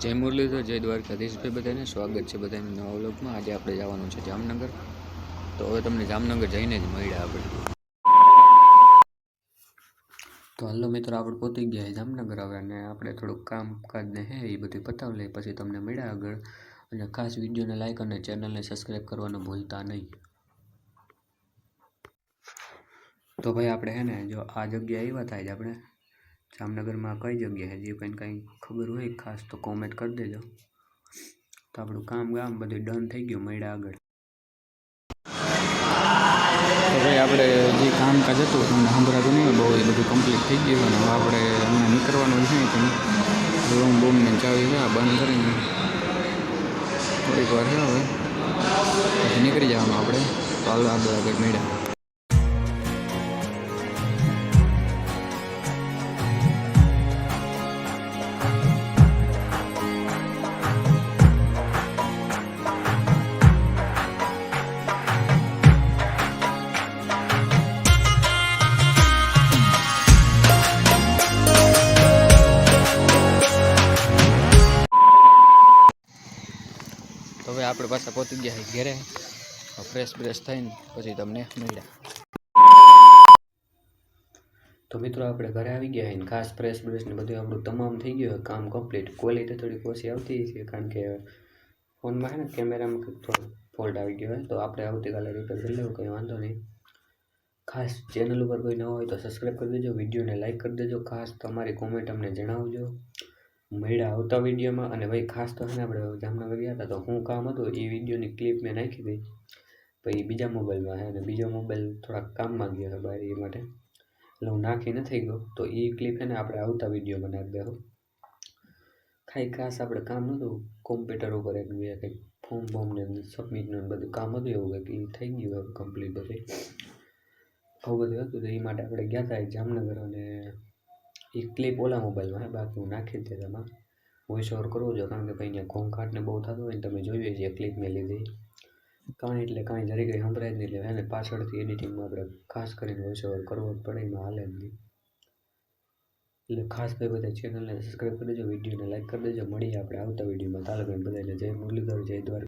જય મુરલીધર, જય દ્વારકાધીશ ભાઈ, બધાને સ્વાગત છે બધાને નવા વ્લોગમાં। આજે આપણે જવાનું છે જામનગર, તો હવે તમને જામનગર જઈને જ મળ્યા આપણે। તો હાલો મિત્રો, આપણે પહોંચી ગયા જામનગર હવે, અને આપણે થોડુંક કામકાજ ને હે એ બધું પતાવી લઈએ, પછી તમને મળ્યા આગળ। અને ખાસ વિડીયોને લાઈક અને ચેનલને સબસ્ક્રાઈબ કરવાનું ભૂલતા નહીં। તો ભાઈ આપણે હે ને જો આ જગ્યાએ આવ્યા થાય જ આપણે જામનગરમાં કઈ જગ્યા છે, જે કંઈ ખબર હોય ખાસ તો કોમેન્ટ કરી દેજો। તો આપણું કામ બધું ડન થઈ ગયું, મળ્યા આગળ। તો ભાઈ આપણે જે કામકાજ હતું તમને સંભળાતું નહીં બહુ, એ બધું કમ્પ્લીટ થઈ ગયું, અને હવે આપણે હમણાં નીકળવાનું છે ત્યાં રૂમ બૂમને ચાવી છે બંધ કરીને થોડીક વાર છે, હવે પછી નીકળી જવાનું આપણે। તો હાલ આગળ મળ્યા। તો હવે આપણે પાછા પહોંચી ગયા ઘરે, ફ્રેશ થઈને પછી તમને મળ્યા। તો મિત્રો આપણે ઘરે આવી ગયા ને ખાસ ફ્રેશ ને બધું આપણું તમામ થઈ ગયું, કામ કમ્પ્લીટ। ક્વોલિટી થોડીક ઓછી આવતી છે કારણ કે ફોનમાં છે ને કેમેરામાં કંઈક થોડો ફોલ્ટ આવી ગયો હોય, તો આપણે આવતીકાલે રિપેર કરી લેવું, કંઈ વાંધો નહીં। ખાસ ચેનલ ઉપર કોઈ ન હોય તો સબસ્ક્રાઈબ કરી દેજો, વિડીયોને લાઈક કરી દેજો, ખાસ તમારી કોમેન્ટ અમને જણાવજો। મળ્યા આવતા વિડીયોમાં। અને ભાઈ ખાસ તો છે ને આપણે જામનગર ગયા હતા, તો શું કામ હતું એ વિડીયોની ક્લિપ મેં નાખી હતી, પછી બીજા મોબાઈલમાં છે, અને બીજો મોબાઈલ થોડાક કામમાં ગયો છે બહાર, એ માટે એટલે હું નાખી નથી ગયો। તો એ ક્લિપ છે ને આપણે આવતા વિડીયોમાં નાખી દેવું। ખાસ આપણે કામ નહોતું કોમ્પ્યુટર ઉપર, એક બે કંઈક ફોર્મ ને સબમિટનું બધું કામ હતું, એવું કંઈક એ થઈ ગયું હવે કમ્પ્લીટ બધું, આવું બધું હતું। તો એ માટે આપણે ગયા હતા જામનગર, અને એ ક્લિપ ઓલા મોબાઈલમાં છે, બાકી હું નાખી જ તેમાં વોઇસ ઓવર કરવો જોઈએ, કારણ કે ભાઈ અહીંયા ઘોંઘાટને બહુ થતું હોય ને, તમે જોયું છે ક્લિપ મેં લીધી કાંઈ એટલે કાંઈ જરી કંઈ સંભળાય જ નહીં, એટલે એને પાછળથી એડિટિંગમાં આપણે ખાસ કરીને વોઇસ ઓવર કરવો જ પડે, એમાં હાલે જ નહીં। એટલે ખાસ ભાઈ બધા ચેનલને સબસ્ક્રાઈબ કરી દેજો, વિડીયોને લાઈક કરી દેજો। મળીએ આપણે આવતા વિડીયોમાં। તાલ ભાઈ બધાને જય મુરલીધર, જય દ્વારકા।